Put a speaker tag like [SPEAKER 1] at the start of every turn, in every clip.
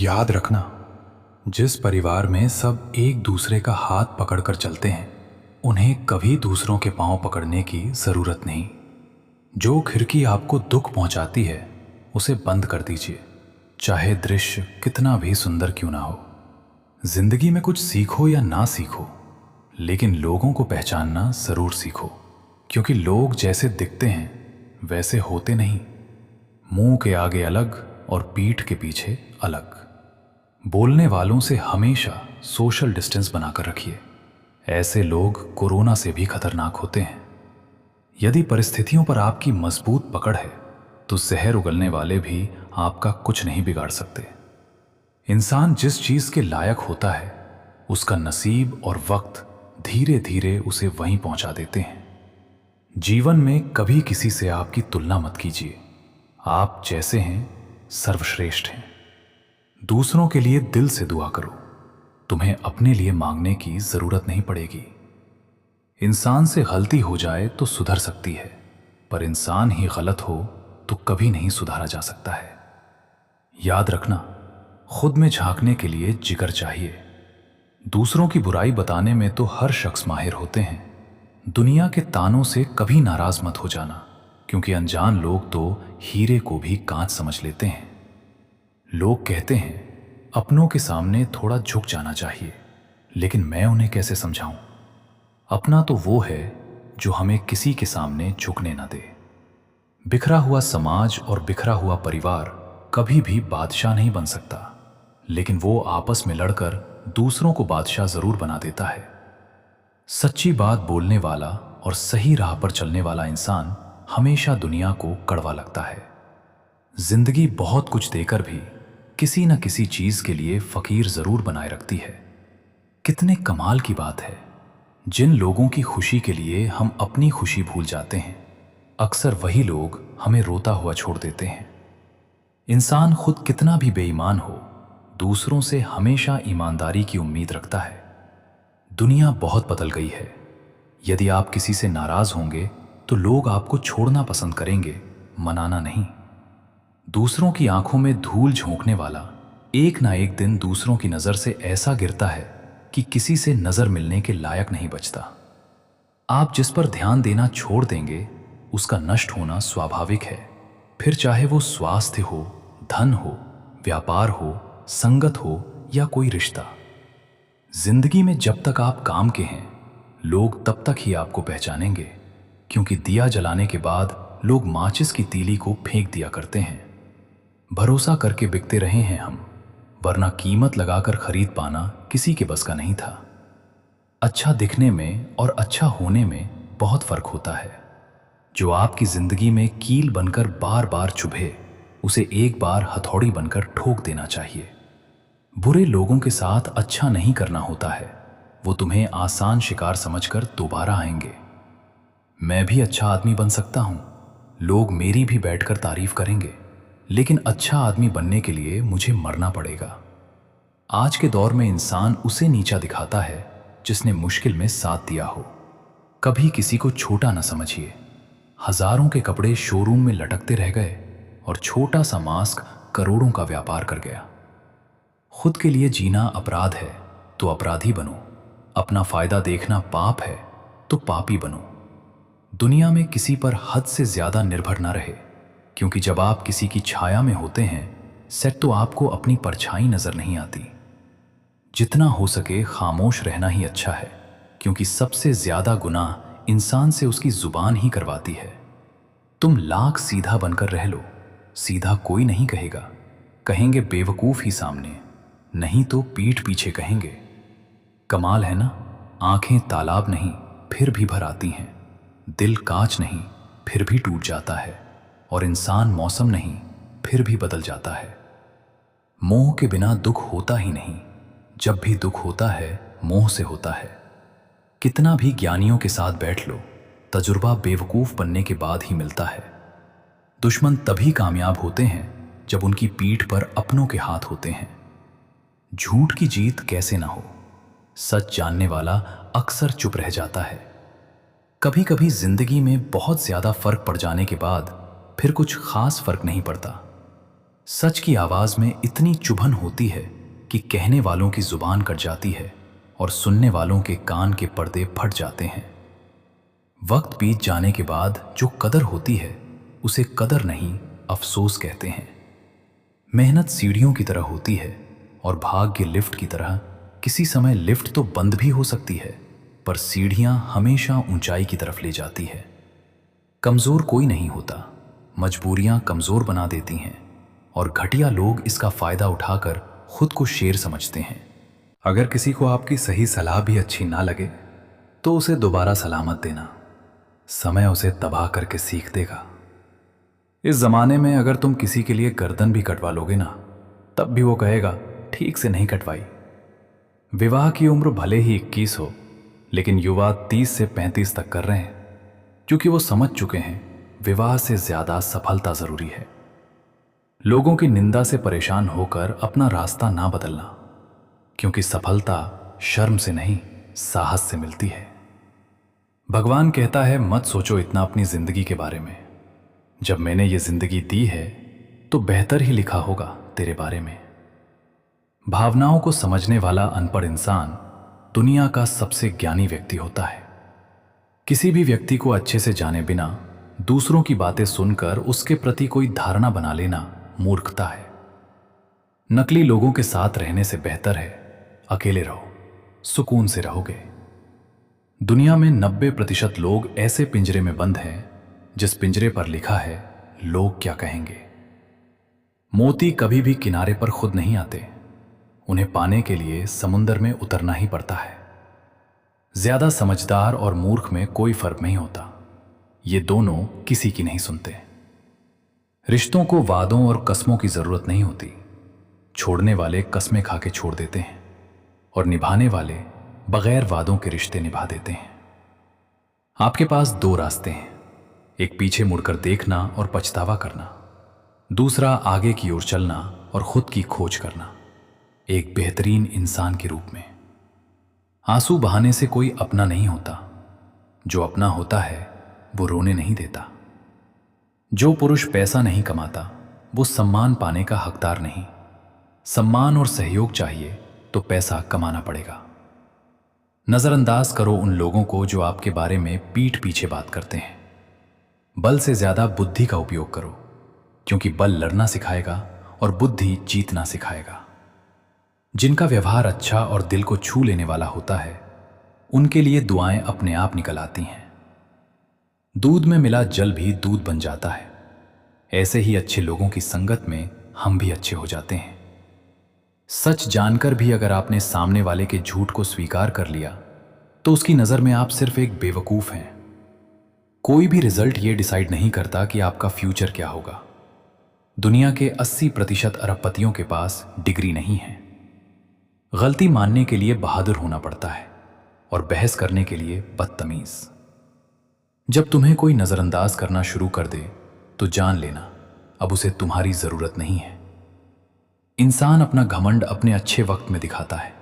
[SPEAKER 1] याद रखना, जिस परिवार में सब एक दूसरे का हाथ पकड़कर चलते हैं, उन्हें कभी दूसरों के पांव पकड़ने की जरूरत नहीं। जो खिड़की आपको दुख पहुंचाती है, उसे बंद कर दीजिए, चाहे दृश्य कितना भी सुंदर क्यों ना हो। जिंदगी में कुछ सीखो या ना सीखो, लेकिन लोगों को पहचानना जरूर सीखो, क्योंकि लोग जैसे दिखते हैं वैसे होते नहीं। मुंह के आगे अलग और पीठ के पीछे अलग। बोलने वालों से हमेशा सोशल डिस्टेंस बनाकर रखिए। ऐसे लोग कोरोना से भी खतरनाक होते हैं। यदि परिस्थितियों पर आपकी मजबूत पकड़ है, तो जहर उगलने वाले भी आपका कुछ नहीं बिगाड़ सकते। इंसान जिस चीज के लायक होता है, उसका नसीब और वक्त धीरे धीरे उसे वहीं पहुंचा देते हैं। जीवन में कभी किसी से आपकी तुलना मत कीजिए। आप जैसे हैं, सर्वश्रेष्ठ हैं। दूसरों के लिए दिल से दुआ करो, तुम्हें अपने लिए मांगने की जरूरत नहीं पड़ेगी। इंसान से गलती हो जाए तो सुधर सकती है, पर इंसान ही गलत हो तो कभी नहीं सुधारा जा सकता है। याद रखना, खुद में झांकने के लिए जिगर चाहिए। दूसरों की बुराई बताने में तो हर शख्स माहिर होते हैं। दुनिया के तानों से कभी नाराज मत हो जाना, क्योंकि अनजान लोग तो हीरे को भी कांच समझ लेते हैं। लोग कहते हैं अपनों के सामने थोड़ा झुक जाना चाहिए, लेकिन मैं उन्हें कैसे समझाऊं? अपना तो वो है जो हमें किसी के सामने झुकने ना दे। बिखरा हुआ समाज और बिखरा हुआ परिवार कभी भी बादशाह नहीं बन सकता, लेकिन वो आपस में लड़कर दूसरों को बादशाह जरूर बना देता है। सच्ची बात बोलने वाला और सही राह पर चलने वाला इंसान हमेशा दुनिया को कड़वा लगता है। जिंदगी बहुत कुछ देकर भी किसी न किसी चीज के लिए फकीर जरूर बनाए रखती है। कितने कमाल की बात है, जिन लोगों की खुशी के लिए हम अपनी खुशी भूल जाते हैं, अक्सर वही लोग हमें रोता हुआ छोड़ देते हैं। इंसान खुद कितना भी बेईमान हो, दूसरों से हमेशा ईमानदारी की उम्मीद रखता है। दुनिया बहुत बदल गई है। यदि आप किसी से नाराज होंगे तो लोग आपको छोड़ना पसंद करेंगे, मनाना नहीं। दूसरों की आंखों में धूल झोंकने वाला एक ना एक दिन दूसरों की नजर से ऐसा गिरता है कि किसी से नजर मिलने के लायक नहीं बचता। आप जिस पर ध्यान देना छोड़ देंगे, उसका नष्ट होना स्वाभाविक है। फिर चाहे वो स्वास्थ्य हो, धन हो, व्यापार हो, संगत हो या कोई रिश्ता। जिंदगी में जब तक आप काम के हैं, लोग तब तक ही आपको पहचानेंगे, क्योंकि दिया जलाने के बाद लोग माचिस की तीली को फेंक दिया करते हैं। भरोसा करके बिकते रहे हैं हम, वरना कीमत लगाकर खरीद पाना किसी के बस का नहीं था। अच्छा दिखने में और अच्छा होने में बहुत फर्क होता है। जो आपकी जिंदगी में कील बनकर बार बार चुभे, उसे एक बार हथौड़ी बनकर ठोक देना चाहिए। बुरे लोगों के साथ अच्छा नहीं करना होता है, वो तुम्हें आसान शिकार समझकर दोबारा आएंगे। मैं भी अच्छा आदमी बन सकता हूं, लोग मेरी भी बैठकर तारीफ करेंगे, लेकिन अच्छा आदमी बनने के लिए मुझे मरना पड़ेगा। आज के दौर में इंसान उसे नीचा दिखाता है जिसने मुश्किल में साथ दिया हो। कभी किसी को छोटा न समझिए। हजारों के कपड़े शोरूम में लटकते रह गए और छोटा सा मास्क करोड़ों का व्यापार कर गया। खुद के लिए जीना अपराध है तो अपराधी बनो। अपना फायदा देखना पाप है तो पापी बनो। दुनिया में किसी पर हद से ज्यादा निर्भर न रहे, क्योंकि जब आप किसी की छाया में होते हैं, सेट तो आपको अपनी परछाई नजर नहीं आती। जितना हो सके खामोश रहना ही अच्छा है, क्योंकि सबसे ज्यादा गुनाह इंसान से उसकी जुबान ही करवाती है। तुम लाख सीधा बनकर रह लो, सीधा कोई नहीं कहेगा। कहेंगे बेवकूफ ही सामने, नहीं तो पीठ पीछे कहेंगे। कमाल है ना, आंखें तालाब नहीं फिर भी भर आती हैं, दिल कांच नहीं फिर भी टूट जाता है, और इंसान मौसम नहीं फिर भी बदल जाता है। मोह के बिना दुख होता ही नहीं, जब भी दुख होता है मोह से होता है। कितना भी ज्ञानियों के साथ बैठ लो, तजुर्बा बेवकूफ बनने के बाद ही मिलता है। दुश्मन तभी कामयाब होते हैं जब उनकी पीठ पर अपनों के हाथ होते हैं। झूठ की जीत कैसे ना हो, सच जानने वाला अक्सर चुप रह जाता है। कभी कभी जिंदगी में बहुत ज्यादा फर्क पड़ जाने के बाद फिर कुछ खास फर्क नहीं पड़ता। सच की आवाज में इतनी चुभन होती है कि कहने वालों की जुबान कट जाती है और सुनने वालों के कान के पर्दे फट जाते हैं। वक्त बीत जाने के बाद जो कदर होती है उसे कदर नहीं, अफसोस कहते हैं। मेहनत सीढ़ियों की तरह होती है और भाग्य लिफ्ट की तरह। किसी समय लिफ्ट तो बंद भी हो सकती है, पर सीढ़ियां हमेशा ऊंचाई की तरफ ले जाती है। कमजोर कोई नहीं होता, मजबूरियां कमजोर बना देती हैं और घटिया लोग इसका फायदा उठाकर खुद को शेर समझते हैं। अगर किसी को आपकी सही सलाह भी अच्छी ना लगे तो उसे दोबारा सलाह मत देना, समय उसे तबाह करके सीख देगा। इस जमाने में अगर तुम किसी के लिए गर्दन भी कटवा लोगे ना, तब भी वो कहेगा ठीक से नहीं कटवाई। विवाह की उम्र भले ही 21 हो, लेकिन युवा 30 से 35 तक कर रहे हैं, क्योंकि वो समझ चुके हैं विवाह से ज्यादा सफलता जरूरी है। लोगों की निंदा से परेशान होकर अपना रास्ता ना बदलना, क्योंकि सफलता शर्म से नहीं, साहस से मिलती है। भगवान कहता है मत सोचो इतना अपनी जिंदगी के बारे में। जब मैंने ये जिंदगी दी है तो बेहतर ही लिखा होगा तेरे बारे में। भावनाओं को समझने वाला अनपढ़ इंसान दुनिया का सबसे ज्ञानी व्यक्ति होता है। किसी भी व्यक्ति को अच्छे से जाने बिना दूसरों की बातें सुनकर उसके प्रति कोई धारणा बना लेना मूर्खता है। नकली लोगों के साथ रहने से बेहतर है अकेले रहो, सुकून से रहोगे। दुनिया में 90% लोग ऐसे पिंजरे में बंद हैं जिस पिंजरे पर लिखा है लोग क्या कहेंगे। मोती कभी भी किनारे पर खुद नहीं आते, उन्हें पाने के लिए समुंदर में उतरना ही पड़ता है। ज्यादा समझदार और मूर्ख में कोई फर्क नहीं होता, ये दोनों किसी की नहीं सुनते। रिश्तों को वादों और कस्मों की जरूरत नहीं होती। छोड़ने वाले कस्में खा के छोड़ देते हैं और निभाने वाले बगैर वादों के रिश्ते निभा देते हैं। आपके पास 2 रास्ते हैं, एक पीछे मुड़कर देखना और पछतावा करना, दूसरा आगे की ओर चलना और खुद की खोज करना, एक बेहतरीन इंसान के रूप में। आंसू बहाने से कोई अपना नहीं होता, जो अपना होता है वो रोने नहीं देता। जो पुरुष पैसा नहीं कमाता वो सम्मान पाने का हकदार नहीं। सम्मान और सहयोग चाहिए तो पैसा कमाना पड़ेगा। नजरअंदाज करो उन लोगों को जो आपके बारे में पीठ पीछे बात करते हैं। बल से ज्यादा बुद्धि का उपयोग करो, क्योंकि बल लड़ना सिखाएगा और बुद्धि जीतना सिखाएगा। जिनका व्यवहार अच्छा और दिल को छू लेने वाला होता है, उनके लिए दुआएं अपने आप निकल आती हैं। दूध में मिला जल भी दूध बन जाता है। ऐसे ही अच्छे लोगों की संगत में हम भी अच्छे हो जाते हैं। सच जानकर भी अगर आपने सामने वाले के झूठ को स्वीकार कर लिया तो उसकी नजर में आप सिर्फ एक बेवकूफ हैं। कोई भी रिजल्ट ये डिसाइड नहीं करता कि आपका फ्यूचर क्या होगा। दुनिया के 80% अरबपतियों के पास डिग्री नहीं है। गलती मानने के लिए बहादुर होना पड़ता है और बहस करने के लिए बदतमीज। जब तुम्हें कोई नजरअंदाज करना शुरू कर दे तो जान लेना अब उसे तुम्हारी जरूरत नहीं है। इंसान अपना घमंड अपने अच्छे वक्त में दिखाता है,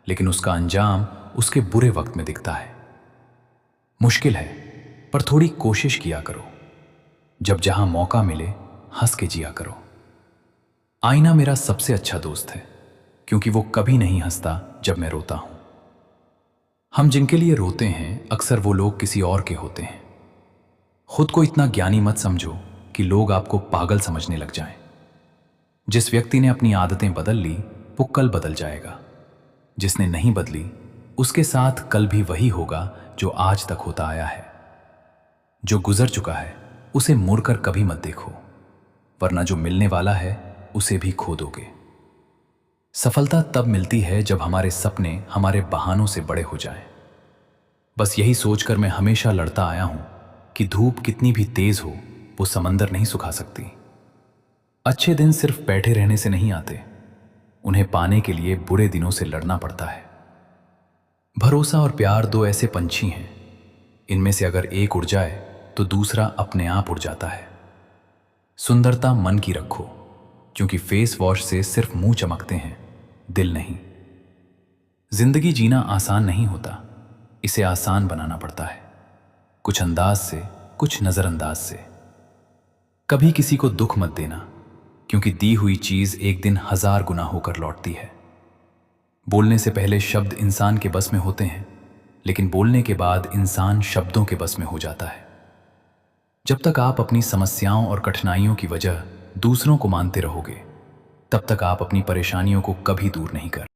[SPEAKER 1] लेकिन उसका अंजाम उसके बुरे वक्त में दिखता है। मुश्किल है, पर थोड़ी कोशिश किया करो। जब जहां मौका मिले हंस के जिया करो। आईना मेरा सबसे अच्छा दोस्त है, क्योंकि वो कभी नहीं हंसता जब मैं रोता हूं। हम जिनके लिए रोते हैं अक्सर वो लोग किसी और के होते हैं। खुद को इतना ज्ञानी मत समझो कि लोग आपको पागल समझने लग जाएं। जिस व्यक्ति ने अपनी आदतें बदल ली वो कल बदल जाएगा। जिसने नहीं बदली उसके साथ कल भी वही होगा जो आज तक होता आया है। जो गुजर चुका है उसे मुड़कर कभी मत देखो, वरना जो मिलने वाला है उसे भी खो दोगे। सफलता तब मिलती है जब हमारे सपने हमारे बहानों से बड़े हो जाएं। बस यही सोचकर मैं हमेशा लड़ता आया हूं कि धूप कितनी भी तेज हो वो समंदर नहीं सुखा सकती। अच्छे दिन सिर्फ बैठे रहने से नहीं आते, उन्हें पाने के लिए बुरे दिनों से लड़ना पड़ता है। भरोसा और प्यार 2 ऐसे पंछी हैं, इनमें से अगर एक उड़ जाए तो दूसरा अपने आप उड़ जाता है। सुंदरता मन की रखो, क्योंकि फेस वॉश से सिर्फ मुंह चमकते हैं, दिल नहीं। जिंदगी जीना आसान नहीं होता, इसे आसान बनाना पड़ता है, कुछ अंदाज से, कुछ नजरअंदाज से। कभी किसी को दुख मत देना, क्योंकि दी हुई चीज एक दिन 1000 गुना होकर लौटती है। बोलने से पहले शब्द इंसान के बस में होते हैं, लेकिन बोलने के बाद इंसान शब्दों के बस में हो जाता है। जब तक आप अपनी समस्याओं और कठिनाइयों की वजह दूसरों को मानते रहोगे, तब तक आप अपनी परेशानियों को कभी दूर नहीं कर